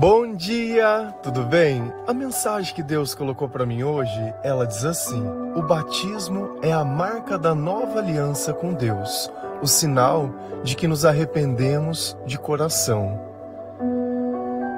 Bom dia, tudo bem? A mensagem que Deus colocou para mim hoje, ela diz assim: o batismo é a marca da nova aliança com Deus, o sinal de que nos arrependemos de coração.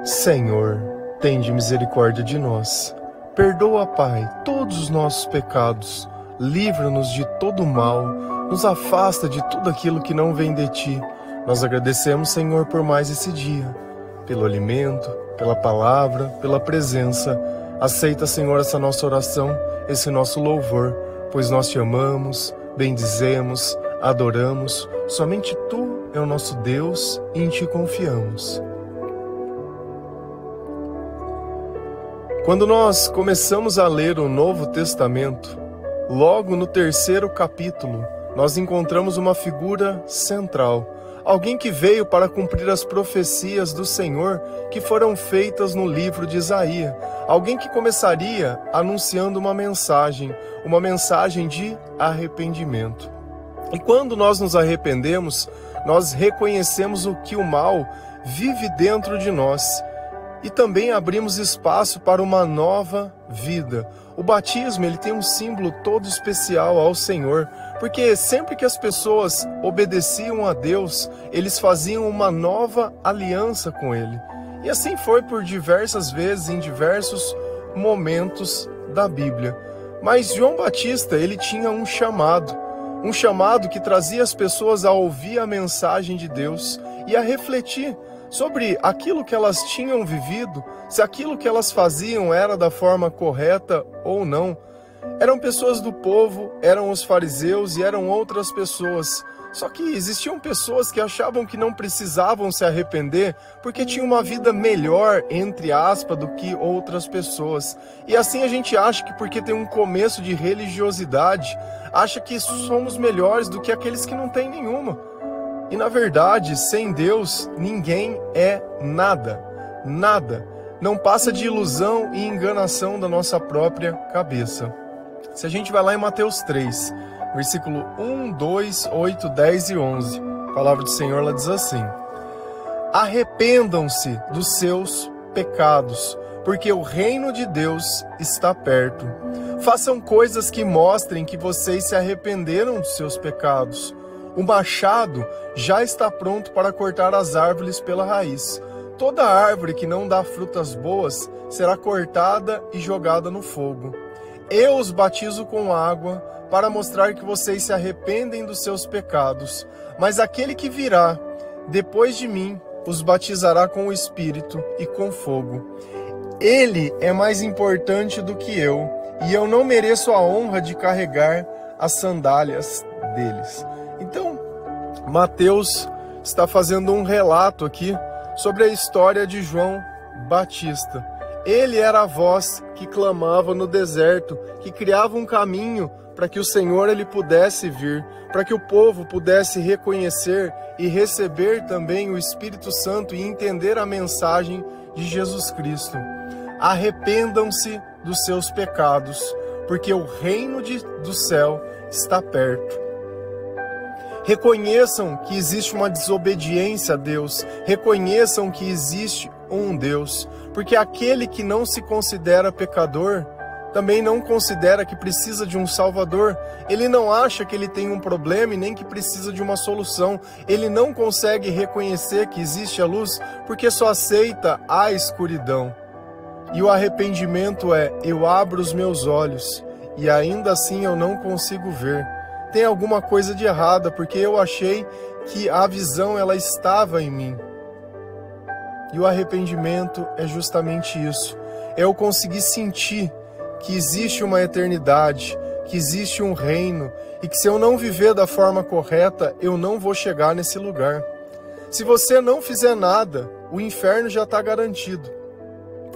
Senhor, tende misericórdia de nós. Perdoa, Pai, todos os nossos pecados. Livra-nos de todo mal. Nos afasta de tudo aquilo que não vem de Ti. Nós agradecemos, Senhor, por mais esse dia. Pelo alimento, pela palavra, pela presença. Aceita, Senhor, essa nossa oração, esse nosso louvor, pois nós Te amamos, bendizemos, adoramos. Somente Tu é o nosso Deus e em Ti confiamos. Quando nós começamos a ler o Novo Testamento, logo no 3º capítulo, nós encontramos uma figura central, alguém que veio para cumprir as profecias do Senhor que foram feitas no livro de Isaías, alguém que começaria anunciando uma mensagem de arrependimento. E quando nós nos arrependemos, nós reconhecemos o que o mal vive dentro de nós, e também abrimos espaço para uma nova vida. O batismo, ele tem um símbolo todo especial ao Senhor, porque sempre que as pessoas obedeciam a Deus, eles faziam uma nova aliança com Ele. E assim foi por diversas vezes, em diversos momentos da Bíblia. Mas João Batista, ele tinha um chamado que trazia as pessoas a ouvir a mensagem de Deus e a refletir sobre aquilo que elas tinham vivido, se aquilo que elas faziam era da forma correta ou não. Eram pessoas do povo, eram os fariseus e eram outras pessoas. Só que existiam pessoas que achavam que não precisavam se arrepender porque tinham uma vida melhor, entre aspas, do que outras pessoas. E assim a gente acha que porque tem um começo de religiosidade, acha que somos melhores do que aqueles que não têm nenhuma. E na verdade, sem Deus, ninguém é nada. Nada. Não passa de ilusão e enganação da nossa própria cabeça. Se a gente vai lá em Mateus 3, versículo 1, 2, 8, 10 e 11, a palavra do Senhor ela diz assim: arrependam-se dos seus pecados, porque o reino de Deus está perto. Façam coisas que mostrem que vocês se arrependeram dos seus pecados. O machado já está pronto para cortar as árvores pela raiz. Toda árvore que não dá frutas boas será cortada e jogada no fogo. Eu os batizo com água para mostrar que vocês se arrependem dos seus pecados. Mas aquele que virá depois de mim os batizará com o Espírito e com fogo. Ele é mais importante do que eu, e eu não mereço a honra de carregar as sandálias deles. Então, Mateus está fazendo um relato aqui sobre a história de João Batista. Ele era a voz que clamava no deserto, que criava um caminho para que o Senhor ele pudesse vir, para que o povo pudesse reconhecer e receber também o Espírito Santo e entender a mensagem de Jesus Cristo. Arrependam-se dos seus pecados, porque o reino do céu está perto. Reconheçam que existe uma desobediência a Deus. Reconheçam que existe um Deus. Porque aquele que não se considera pecador, também não considera que precisa de um Salvador. Ele não acha que ele tem um problema e nem que precisa de uma solução. Ele não consegue reconhecer que existe a luz, porque só aceita a escuridão. E o arrependimento é: eu abro os meus olhos e ainda assim eu não consigo ver. Tem alguma coisa de errada, porque eu achei que a visão ela estava em mim. E o arrependimento é justamente isso. É eu conseguir sentir que existe uma eternidade, que existe um reino, e que se eu não viver da forma correta, eu não vou chegar nesse lugar. Se você não fizer nada, o inferno já está garantido.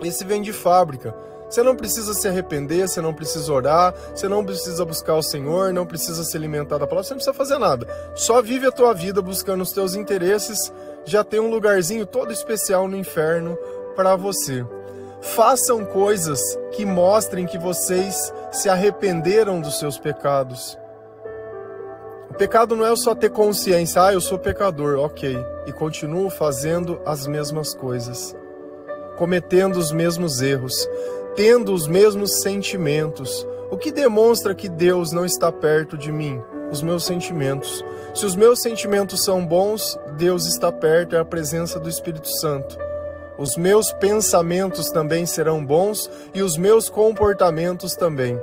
Esse vem de fábrica. Você não precisa se arrepender, você não precisa orar, você não precisa buscar o Senhor, não precisa se alimentar da palavra, você não precisa fazer nada. Só vive a tua vida buscando os teus interesses, já tem um lugarzinho todo especial no inferno para você. Façam coisas que mostrem que vocês se arrependeram dos seus pecados. O pecado não é só ter consciência, eu sou pecador, ok, e continuo fazendo as mesmas coisas. cometendo os mesmos erros, tendo os mesmos sentimentos. O que demonstra que Deus não está perto de mim? Os meus sentimentos. Se os meus sentimentos são bons, Deus está perto, é a presença do Espírito Santo. Os meus pensamentos também serão bons e os meus comportamentos também.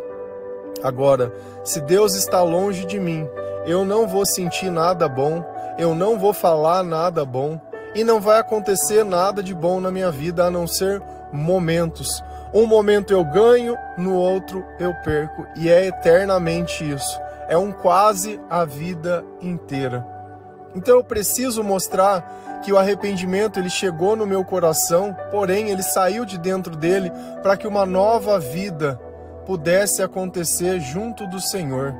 Agora, se Deus está longe de mim, eu não vou sentir nada bom, eu não vou falar nada bom e não vai acontecer nada de bom na minha vida a não ser momentos. Um momento eu ganho, no outro eu perco, e é eternamente isso. É um quase a vida inteira. Então eu preciso mostrar que o arrependimento ele chegou no meu coração, porém ele saiu de dentro dele para que uma nova vida pudesse acontecer junto do Senhor.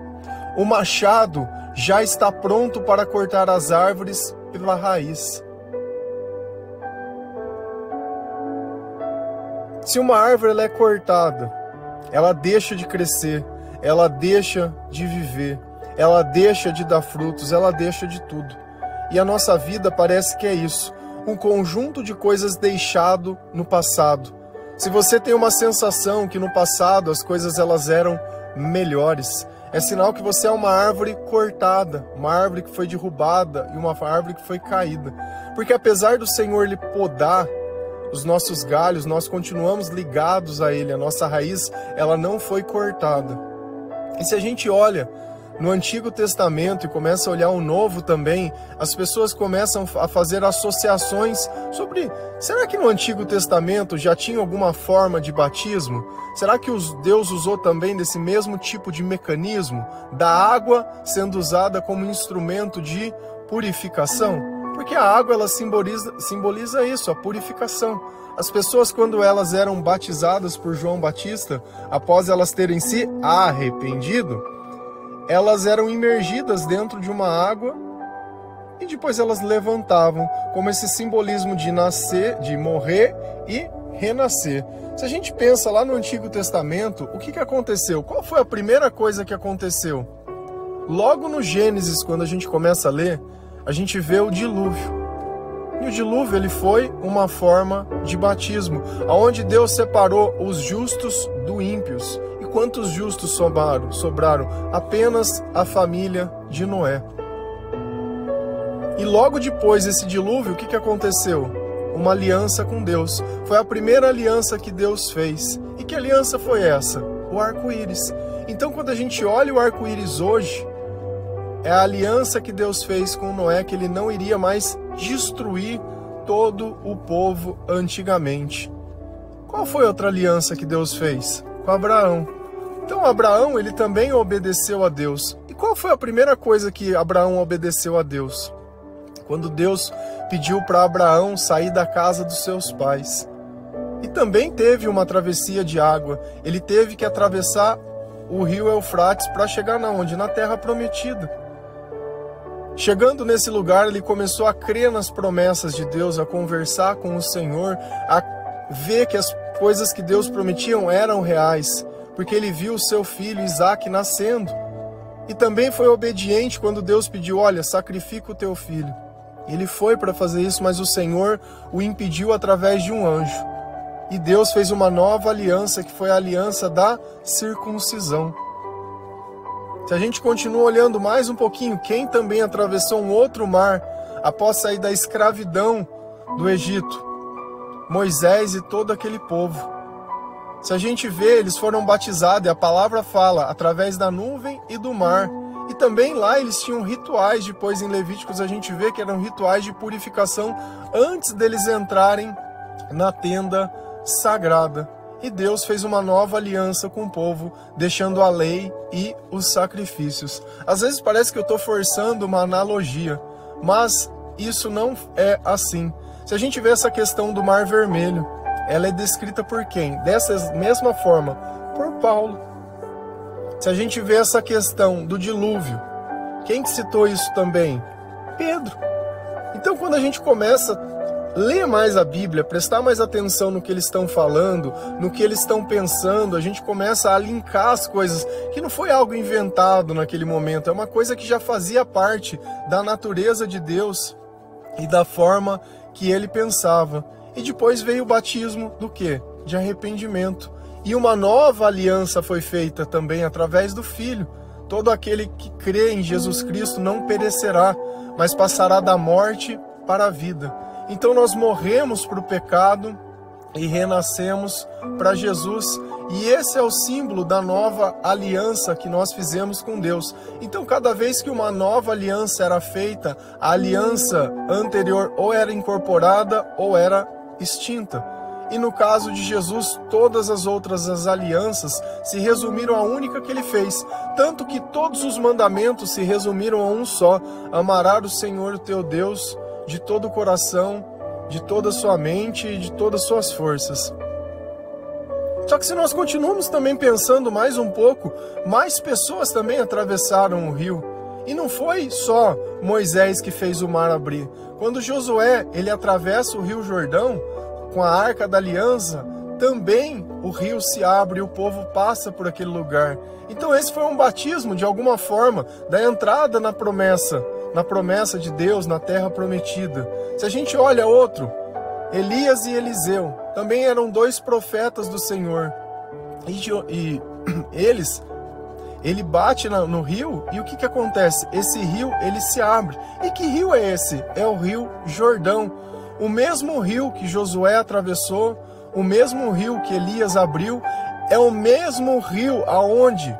O machado já está pronto para cortar as árvores pela raiz. Se uma árvore ela é cortada, ela deixa de crescer, ela deixa de viver, ela deixa de dar frutos, ela deixa de tudo. E a nossa vida parece que é isso, um conjunto de coisas deixado no passado. Se você tem uma sensação que no passado as coisas elas eram melhores, é sinal que você é uma árvore cortada, uma árvore que foi derrubada e uma árvore que foi caída. Porque apesar do Senhor lhe podar os nossos galhos, nós continuamos ligados a Ele, a nossa raiz ela não foi cortada. E se a gente olha no Antigo Testamento e começa a olhar o Novo também, as pessoas começam a fazer associações sobre, será que no Antigo Testamento já tinha alguma forma de batismo? Será que Deus usou também desse mesmo tipo de mecanismo, da água sendo usada como instrumento de purificação? Porque a água ela simboliza isso, a purificação. As pessoas, quando elas eram batizadas por João Batista, após elas terem se arrependido, elas eram imergidas dentro de uma água e depois elas levantavam, como esse simbolismo de nascer, de morrer e renascer. Se a gente pensa lá no Antigo Testamento, o que aconteceu? Qual foi a primeira coisa que aconteceu? Logo no Gênesis, quando a gente começa a ler, a gente vê o dilúvio. E o dilúvio ele foi uma forma de batismo, onde Deus separou os justos do ímpios. E quantos justos sobraram? Apenas a família de Noé. E logo depois desse dilúvio, o que aconteceu? Uma aliança com Deus. Foi a primeira aliança que Deus fez. E que aliança foi essa? O arco-íris. Então, quando a gente olha o arco-íris hoje, é a aliança que Deus fez com Noé, que ele não iria mais destruir todo o povo antigamente. Qual foi outra aliança que Deus fez? Com Abraão. Então Abraão, ele também obedeceu a Deus. E qual foi a primeira coisa que Abraão obedeceu a Deus? Quando Deus pediu para Abraão sair da casa dos seus pais. E também teve uma travessia de água. Ele teve que atravessar o rio Eufrates para chegar onde? Na terra prometida. Chegando nesse lugar, ele começou a crer nas promessas de Deus, a conversar com o Senhor, a ver que as coisas que Deus prometiam eram reais, porque ele viu o seu filho Isaac nascendo. E também foi obediente quando Deus pediu, olha, sacrifica o teu filho. Ele foi para fazer isso, mas o Senhor o impediu através de um anjo. E Deus fez uma nova aliança, que foi a aliança da circuncisão. Se a gente continua olhando mais um pouquinho, quem também atravessou um outro mar após sair da escravidão do Egito? Moisés e todo aquele povo. Se a gente vê, eles foram batizados, e a palavra fala, através da nuvem e do mar. E também lá eles tinham rituais, depois em Levíticos a gente vê que eram rituais de purificação antes deles entrarem na tenda sagrada. E Deus fez uma nova aliança com o povo, deixando a lei e os sacrifícios. Às vezes parece que eu estou forçando uma analogia, mas isso não é assim. Se a gente vê essa questão do Mar Vermelho, ela é descrita por quem? Dessa mesma forma, por Paulo. Se a gente vê essa questão do dilúvio, quem que citou isso também? Pedro. Então quando a gente começa ler mais a Bíblia, prestar mais atenção no que eles estão falando, no que eles estão pensando, a gente começa a linkar as coisas, que não foi algo inventado naquele momento, é uma coisa que já fazia parte da natureza de Deus e da forma que ele pensava. E depois veio o batismo do quê? De arrependimento. E uma nova aliança foi feita também através do Filho. Todo aquele que crê em Jesus Cristo não perecerá, mas passará da morte para a vida. Então nós morremos para o pecado e renascemos para Jesus. E esse é o símbolo da nova aliança que nós fizemos com Deus. Então cada vez que uma nova aliança era feita, a aliança anterior ou era incorporada ou era extinta. E no caso de Jesus, todas as outras alianças se resumiram à única que ele fez. Tanto que todos os mandamentos se resumiram a um só: amarás o Senhor, o teu Deus, de todo o coração, de toda a sua mente e de todas as suas forças. Só que se nós continuamos também pensando mais um pouco, mais pessoas também atravessaram o rio. E não foi só Moisés que fez o mar abrir. Quando Josué ele atravessa o rio Jordão, com a Arca da Aliança, também o rio se abre e o povo passa por aquele lugar. Então esse foi um batismo, de alguma forma, da entrada na promessa de Deus, na terra prometida. Se a gente olha outro, Elias e Eliseu, também eram dois profetas do Senhor. E ele bate no rio, e o que acontece? Esse rio, ele se abre. E que rio é esse? É o rio Jordão. O mesmo rio que Josué atravessou, o mesmo rio que Elias abriu, é o mesmo rio aonde...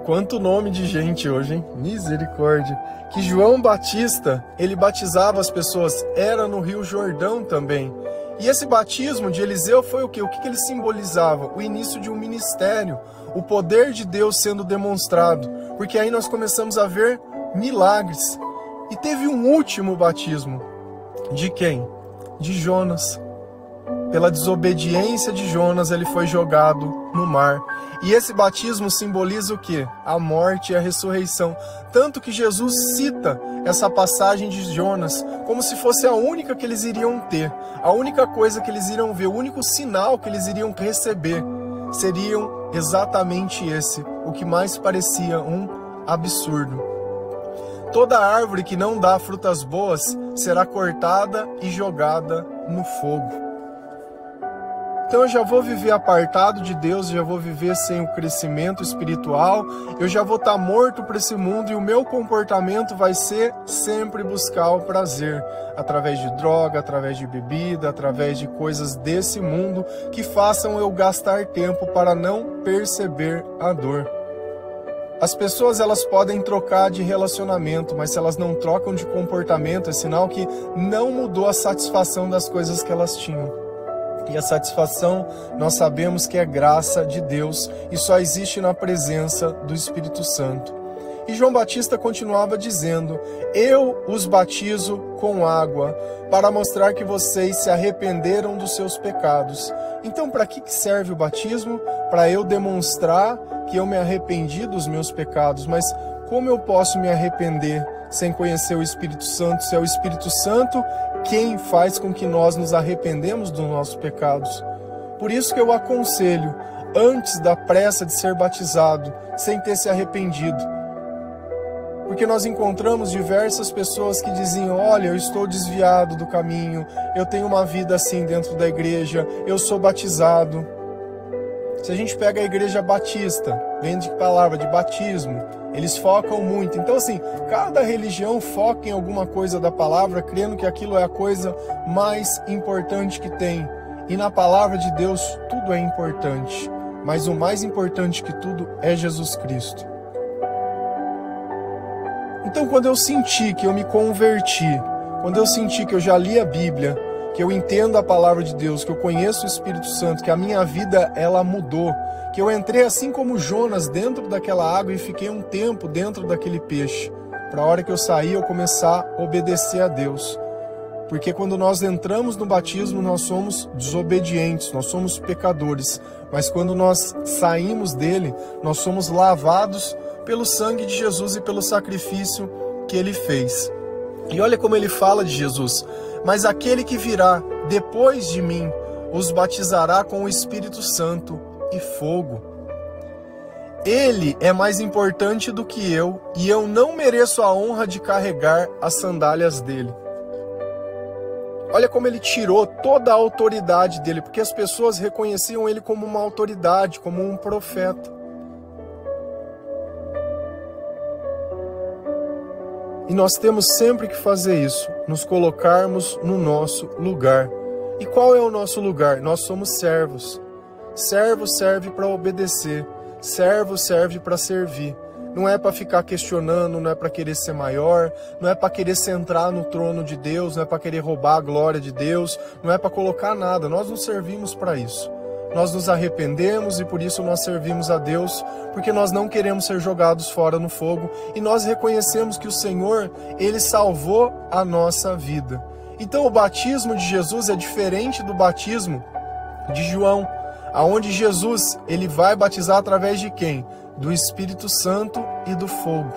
Quanto nome de gente hoje, hein? Misericórdia. Que João Batista, ele batizava as pessoas, era no rio Jordão também. E esse batismo de Eliseu foi o quê? O que ele simbolizava? O início de um ministério, o poder de Deus sendo demonstrado. Porque aí nós começamos a ver milagres. E teve um último batismo. De quem? De Jonas. Pela desobediência de Jonas, ele foi jogado no mar. E esse batismo simboliza o quê? A morte e a ressurreição. Tanto que Jesus cita essa passagem de Jonas como se fosse a única que eles iriam ter. A única coisa que eles iriam ver, o único sinal que eles iriam receber. Seriam exatamente esse, o que mais parecia um absurdo. Toda árvore que não dá frutas boas será cortada e jogada no fogo. Então eu já vou viver apartado de Deus, já vou viver sem o crescimento espiritual, eu já vou estar morto para esse mundo e o meu comportamento vai ser sempre buscar o prazer, através de droga, através de bebida, através de coisas desse mundo que façam eu gastar tempo para não perceber a dor. As pessoas elas podem trocar de relacionamento, mas se elas não trocam de comportamento, é sinal que não mudou a satisfação das coisas que elas tinham. E a satisfação nós sabemos que é graça de Deus e só existe na presença do Espírito Santo. E João Batista continuava dizendo: eu os batizo com água, para mostrar que vocês se arrependeram dos seus pecados. Então, para que serve o batismo? Para eu demonstrar que eu me arrependi dos meus pecados. Mas como eu posso me arrepender sem conhecer o Espírito Santo? Se é o Espírito Santo quem faz com que nós nos arrependemos dos nossos pecados. Por isso que eu aconselho, antes da pressa de ser batizado, sem ter se arrependido. Porque nós encontramos diversas pessoas que diziam: olha, eu estou desviado do caminho, eu tenho uma vida assim dentro da igreja, eu sou batizado. Se a gente pega a igreja batista, vem de palavra de batismo, eles focam muito. Então assim, cada religião foca em alguma coisa da palavra, crendo que aquilo é a coisa mais importante que tem. E na palavra de Deus tudo é importante, mas o mais importante que tudo é Jesus Cristo. Então quando eu senti que eu me converti, quando eu senti que eu já li a Bíblia, que eu entendo a palavra de Deus, que eu conheço o Espírito Santo, que a minha vida ela mudou, que eu entrei assim como Jonas dentro daquela água e fiquei um tempo dentro daquele peixe, para a hora que eu sair eu começar a obedecer a Deus. Porque quando nós entramos no batismo nós somos desobedientes, nós somos pecadores, mas quando nós saímos dele, nós somos lavados pelo sangue de Jesus e pelo sacrifício que ele fez. E olha como ele fala de Jesus: mas aquele que virá depois de mim os batizará com o Espírito Santo e fogo. Ele é mais importante do que eu, e eu não mereço a honra de carregar as sandálias dele. Olha como ele tirou toda a autoridade dele, porque as pessoas reconheciam ele como uma autoridade, como um profeta. E nós temos sempre que fazer isso, nos colocarmos no nosso lugar. E qual é o nosso lugar? Nós somos servos. Servo serve para obedecer, servo serve para servir. Não é para ficar questionando, não é para querer ser maior, não é para querer sentar no trono de Deus, não é para querer roubar a glória de Deus, não é para colocar nada. Nós não servimos para isso. Nós nos arrependemos e por isso nós servimos a Deus, porque nós não queremos ser jogados fora no fogo e nós reconhecemos que o Senhor, Ele salvou a nossa vida. Então o batismo de Jesus é diferente do batismo de João, aonde Jesus, Ele vai batizar através de quem? Do Espírito Santo e do fogo.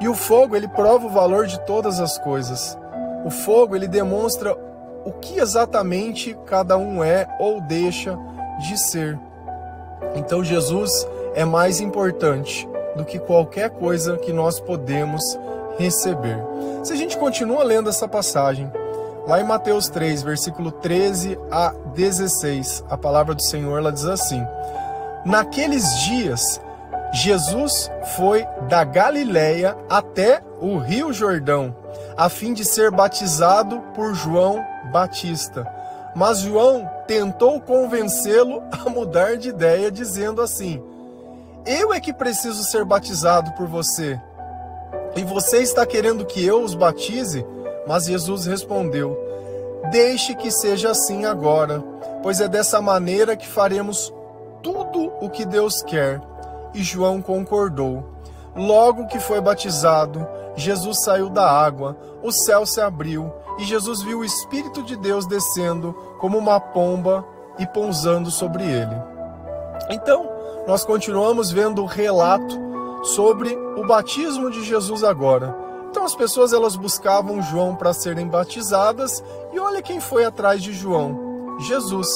E o fogo, ele prova o valor de todas as coisas. O fogo, ele demonstra o que exatamente cada um é ou deixa de ser. Então Jesus é mais importante do que qualquer coisa que nós podemos receber. Se a gente continua lendo essa passagem, lá em Mateus 3, versículo 13 a 16, a palavra do Senhor, ela diz assim: naqueles dias, Jesus foi da Galileia até o Rio Jordão, a fim de ser batizado por João Batista. Mas João tentou convencê-lo a mudar de ideia, dizendo assim: eu é que preciso ser batizado por você, e você está querendo que eu os batize? Mas Jesus respondeu: deixe que seja assim agora, pois é dessa maneira que faremos tudo o que Deus quer. E João concordou. Logo que foi batizado, Jesus saiu da água, o céu se abriu, e Jesus viu o Espírito de Deus descendo como uma pomba e pousando sobre ele. Então, nós continuamos vendo o relato sobre o batismo de Jesus agora. Então as pessoas elas buscavam João para serem batizadas, e olha quem foi atrás de João: Jesus.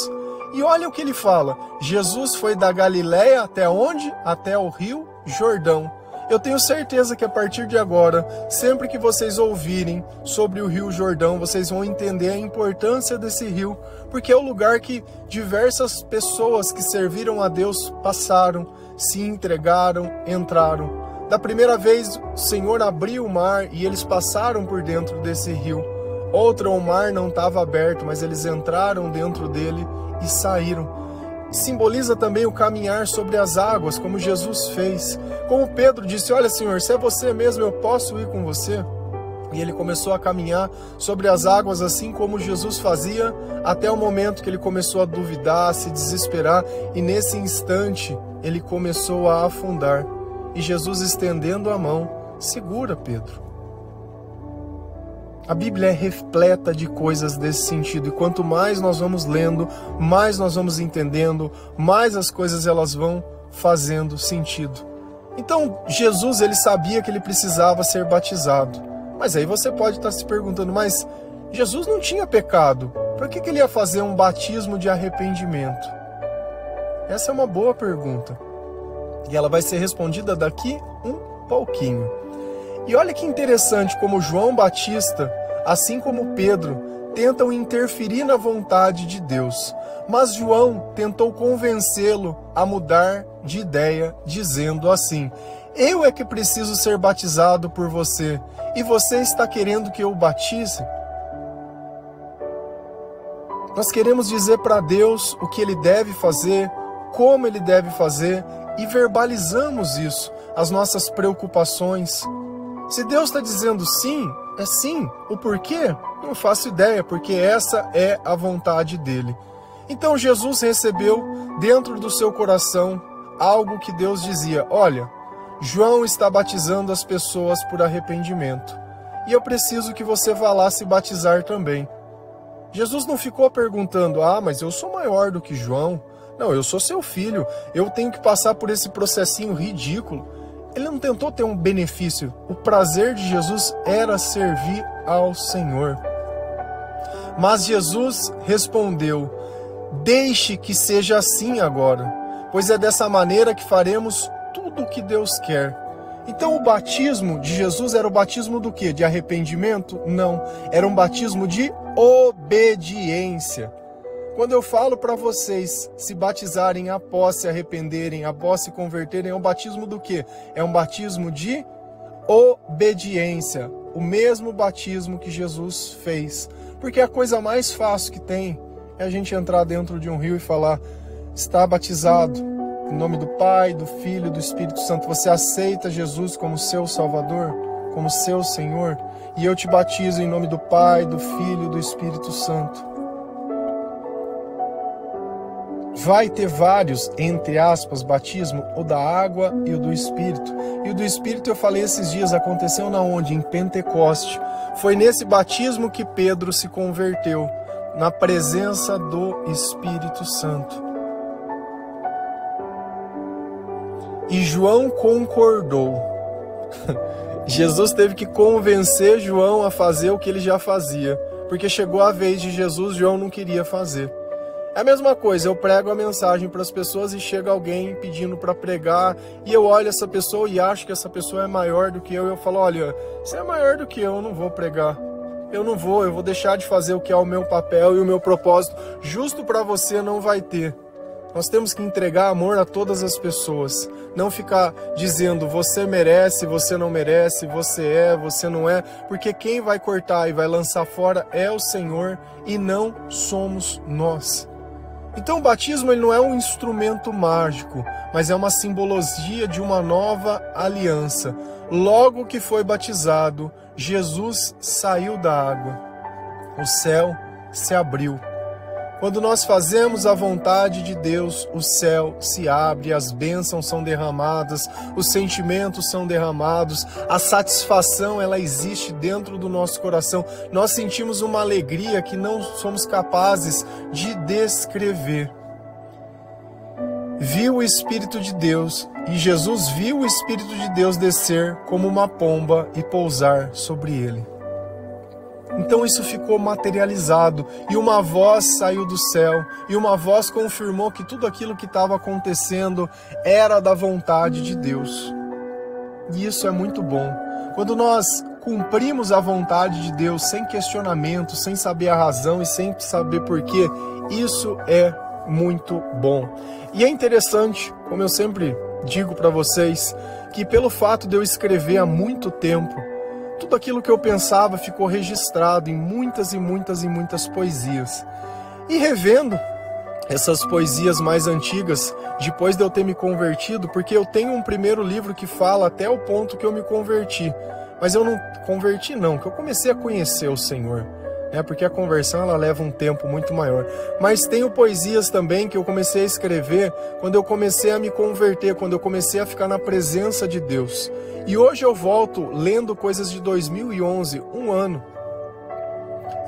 E olha o que ele fala: Jesus foi da Galileia até onde? Até o Rio Jordão. Eu tenho certeza que a partir de agora, sempre que vocês ouvirem sobre o Rio Jordão, vocês vão entender a importância desse rio, porque é o lugar que diversas pessoas que serviram a Deus passaram, se entregaram, entraram. Da primeira vez, o Senhor abriu o mar e eles passaram por dentro desse rio. Outra, o mar não estava aberto, mas eles entraram dentro dele e saíram. Simboliza também o caminhar sobre as águas, como Jesus fez. Como Pedro disse: olha, Senhor, se é você mesmo, eu posso ir com você? E ele começou a caminhar sobre as águas, assim como Jesus fazia, até o momento que ele começou a duvidar, a se desesperar, e nesse instante ele começou a afundar. E Jesus, estendendo a mão, segura Pedro. A Bíblia é repleta de coisas desse sentido, e quanto mais nós vamos lendo, mais nós vamos entendendo, mais as coisas elas vão fazendo sentido. Então, Jesus, ele sabia que ele precisava ser batizado. Mas aí você pode estar se perguntando: mas Jesus não tinha pecado, por que ele ia fazer um batismo de arrependimento? Essa é uma boa pergunta, e ela vai ser respondida daqui um pouquinho. E olha que interessante como João Batista, assim como Pedro, tentam interferir na vontade de Deus. Mas João tentou convencê-lo a mudar de ideia, dizendo assim: eu é que preciso ser batizado por você, e você está querendo que eu o batize? Nós queremos dizer para Deus o que Ele deve fazer, como Ele deve fazer, e verbalizamos isso, as nossas preocupações. Se Deus está dizendo sim, é sim. O porquê? Não faço ideia, porque essa é a vontade dele. Então Jesus recebeu dentro do seu coração algo que Deus dizia: olha, João está batizando as pessoas por arrependimento, e eu preciso que você vá lá se batizar também. Jesus não ficou perguntando: ah, mas eu sou maior do que João. Não, eu sou seu filho, eu tenho que passar por esse processinho ridículo. Ele não tentou ter um benefício. O prazer de Jesus era servir ao Senhor. Mas Jesus respondeu: deixe que seja assim agora, pois é dessa maneira que faremos tudo o que Deus quer. Então o batismo de Jesus era o batismo do quê? De arrependimento? Não, era um batismo de obediência. Quando eu falo para vocês se batizarem após se arrependerem, após se converterem, é um batismo do quê? É um batismo de obediência, o mesmo batismo que Jesus fez. Porque a coisa mais fácil que tem é a gente entrar dentro de um rio e falar: está batizado em nome do Pai, do Filho e do Espírito Santo. Você aceita Jesus como seu Salvador, como seu Senhor? E eu te batizo em nome do Pai, do Filho e do Espírito Santo. Vai ter vários, entre aspas, batismo, o da água e o do Espírito. E o do Espírito, eu falei esses dias, aconteceu na onde? Em Pentecoste. Foi nesse batismo que Pedro se converteu, na presença do Espírito Santo. E João concordou. Jesus teve que convencer João a fazer o que ele já fazia, porque chegou a vez de Jesus, João não queria fazer. É a mesma coisa, eu prego a mensagem para as pessoas e chega alguém pedindo para pregar e eu olho essa pessoa e acho que essa pessoa é maior do que eu e eu falo: olha, você é maior do que eu não vou pregar. Eu vou deixar de fazer o que é o meu papel e o meu propósito. Justo para você não vai ter. Nós temos que entregar amor a todas as pessoas. Não ficar dizendo você merece, você não merece, você não é. Porque quem vai cortar e vai lançar fora é o Senhor e não somos nós. Então o batismo ele não é um instrumento mágico, mas é uma simbologia de uma nova aliança. Logo que foi batizado, Jesus saiu da água. O céu se abriu. Quando nós fazemos a vontade de Deus, o céu se abre, as bênçãos são derramadas, os sentimentos são derramados, a satisfação ela existe dentro do nosso coração. Nós sentimos uma alegria que não somos capazes de descrever. Viu o Espírito de Deus e Jesus viu o Espírito de Deus descer como uma pomba e pousar sobre ele. Então isso ficou materializado e uma voz saiu do céu e uma voz confirmou que tudo aquilo que estava acontecendo era da vontade de Deus. E isso é muito bom. Quando nós cumprimos a vontade de Deus sem questionamento, sem saber a razão e sem saber porquê, isso é muito bom. E é interessante, como eu sempre digo para vocês, que pelo fato de eu escrever há muito tempo, tudo aquilo que eu pensava ficou registrado em muitas e muitas e muitas poesias. E revendo essas poesias mais antigas, depois de eu ter me convertido, porque eu tenho um primeiro livro que fala até o ponto que eu me converti. Mas eu não converti não, que eu comecei a conhecer o Senhor. Porque a conversão ela leva um tempo muito maior. Mas tenho poesias também que eu comecei a escrever quando eu comecei a me converter, quando eu comecei a ficar na presença de Deus. E hoje eu volto lendo coisas de 2011, um ano,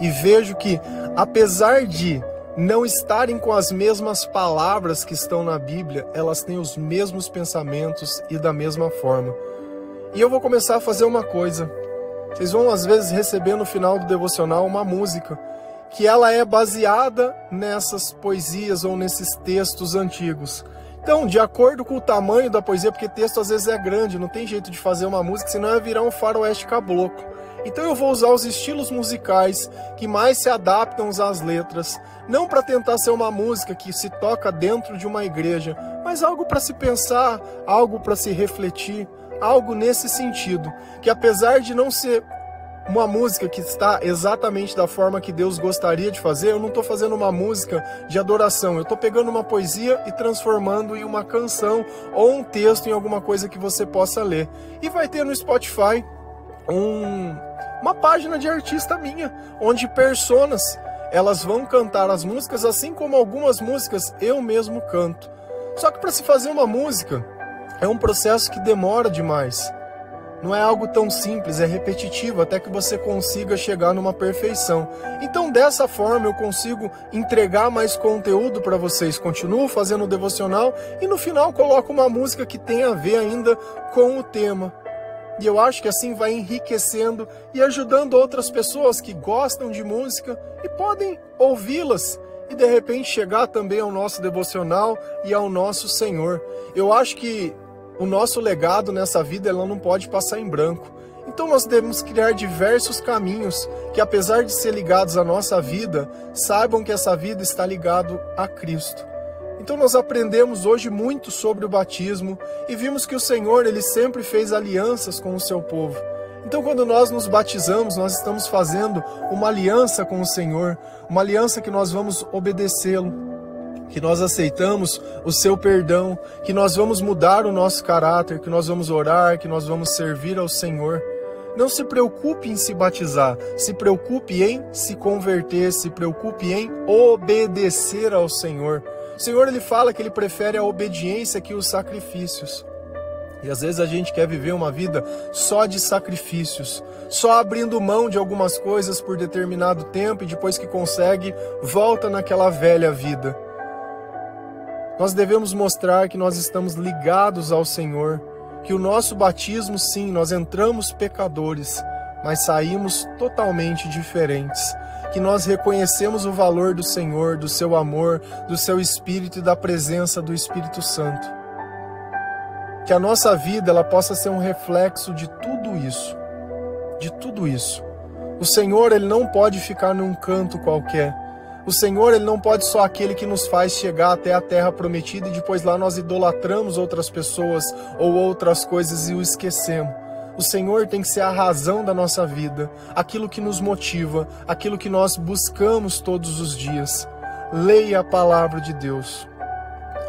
e vejo que, apesar de não estarem com as mesmas palavras que estão na Bíblia, elas têm os mesmos pensamentos e da mesma forma. E eu vou começar a fazer uma coisa. Vocês vão às vezes receber no final do devocional uma música que ela é baseada nessas poesias ou nesses textos antigos. Então, de acordo com o tamanho da poesia, porque texto às vezes é grande, não tem jeito de fazer uma música, senão vai virar um faroeste caboclo. Então eu vou usar os estilos musicais que mais se adaptam às letras, não para tentar ser uma música que se toca dentro de uma igreja, mas algo para se pensar, algo para se refletir, algo nesse sentido, que apesar de não ser uma música que está exatamente da forma que Deus gostaria de fazer, eu não estou fazendo uma música de adoração, eu estou pegando uma poesia e transformando em uma canção ou um texto em alguma coisa que você possa ler. E vai ter no Spotify uma página de artista minha, onde personas, elas vão cantar as músicas, assim como algumas músicas eu mesmo canto. Só que para se fazer uma música, é um processo que demora demais. Não é algo tão simples, é repetitivo, até que você consiga chegar numa perfeição. Então, dessa forma, eu consigo entregar mais conteúdo para vocês. Continuo fazendo o devocional e no final coloco uma música que tem a ver ainda com o tema. E eu acho que assim vai enriquecendo e ajudando outras pessoas que gostam de música e podem ouvi-las e de repente chegar também ao nosso devocional e ao nosso Senhor. Eu acho que O nosso legado nessa vida ela não pode passar em branco. Então nós devemos criar diversos caminhos que, apesar de ser ligados à nossa vida, saibam que essa vida está ligada a Cristo. Então nós aprendemos hoje muito sobre o batismo e vimos que o Senhor ele sempre fez alianças com o seu povo. Então quando nós nos batizamos, nós estamos fazendo uma aliança com o Senhor, uma aliança que nós vamos obedecê-lo, que nós aceitamos o seu perdão, que nós vamos mudar o nosso caráter, que nós vamos orar, que nós vamos servir ao Senhor. Não se preocupe em se batizar, se preocupe em se converter, se preocupe em obedecer ao Senhor. O Senhor ele fala que ele prefere a obediência que os sacrifícios. E às vezes a gente quer viver uma vida só de sacrifícios, só abrindo mão de algumas coisas por determinado tempo e depois que consegue, volta naquela velha vida. Nós devemos mostrar que nós estamos ligados ao Senhor, que o nosso batismo, sim, nós entramos pecadores, mas saímos totalmente diferentes, que nós reconhecemos o valor do Senhor, do seu amor, do seu Espírito e da presença do Espírito Santo. Que a nossa vida ela possa ser um reflexo de tudo isso, de tudo isso. O Senhor ele não pode ficar num canto qualquer. O Senhor ele não pode só aquele que nos faz chegar até a terra prometida e depois lá nós idolatramos outras pessoas ou outras coisas e o esquecemos. O Senhor tem que ser a razão da nossa vida, aquilo que nos motiva, aquilo que nós buscamos todos os dias. Leia a palavra de Deus.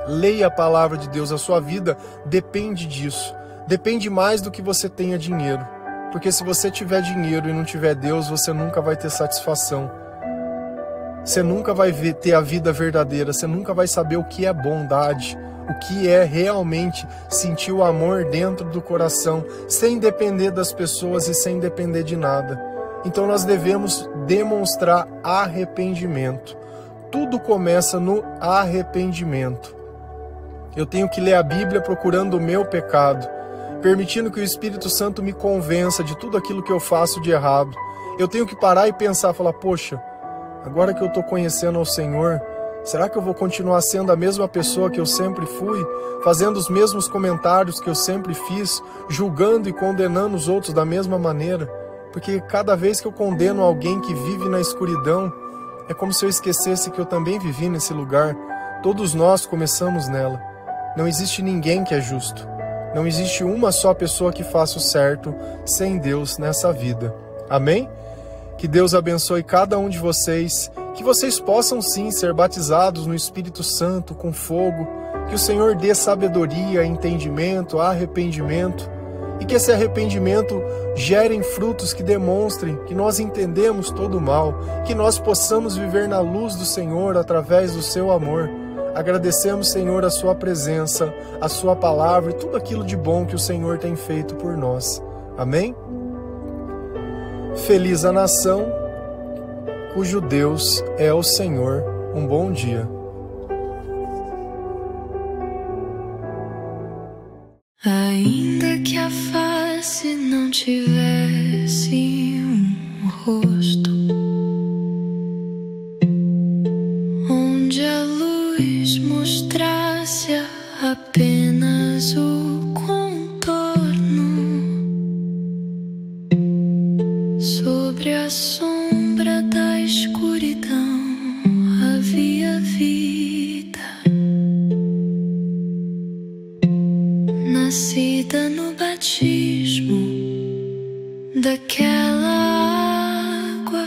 Leia a palavra de Deus. A sua vida depende disso. Depende mais do que você tenha dinheiro. Porque se você tiver dinheiro e não tiver Deus, você nunca vai ter satisfação. Você nunca vai ter a vida verdadeira, você nunca vai saber o que é bondade, o que é realmente sentir o amor dentro do coração, sem depender das pessoas e sem depender de nada. Então nós devemos demonstrar arrependimento. Tudo começa no arrependimento. Eu tenho que ler a Bíblia procurando o meu pecado, permitindo que o Espírito Santo me convença de tudo aquilo que eu faço de errado. Eu tenho que parar e pensar, falar, poxa, agora que eu estou conhecendo ao Senhor, será que eu vou continuar sendo a mesma pessoa que eu sempre fui? Fazendo os mesmos comentários que eu sempre fiz? Julgando e condenando os outros da mesma maneira? Porque cada vez que eu condeno alguém que vive na escuridão, é como se eu esquecesse que eu também vivi nesse lugar. Todos nós começamos nela. Não existe ninguém que é justo. Não existe uma só pessoa que faça o certo sem Deus nessa vida. Amém? Que Deus abençoe cada um de vocês, que vocês possam sim ser batizados no Espírito Santo com fogo, que o Senhor dê sabedoria, entendimento, arrependimento, e que esse arrependimento gere frutos que demonstrem que nós entendemos todo o mal, que nós possamos viver na luz do Senhor através do seu amor. Agradecemos, Senhor, a sua presença, a sua palavra e tudo aquilo de bom que o Senhor tem feito por nós. Amém? Feliz a nação cujo Deus é o Senhor. Um bom dia. Ainda que a face não tivesse um rosto, onde a luz mostrasse apenas o contorno, sobre a sombra da escuridão havia vida, nascida no batismo daquela água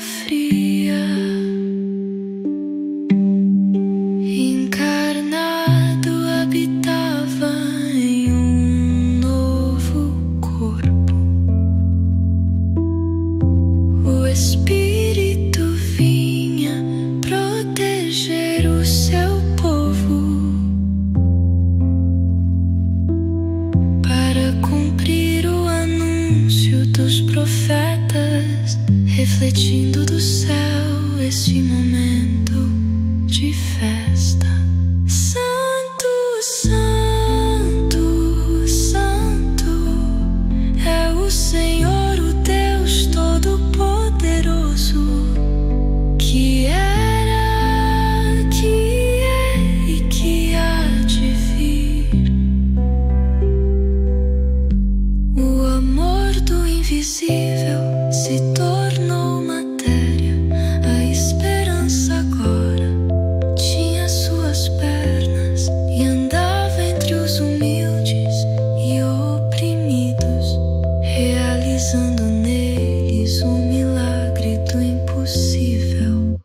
impossível.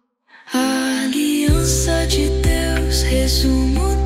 A aliança de Deus, resumo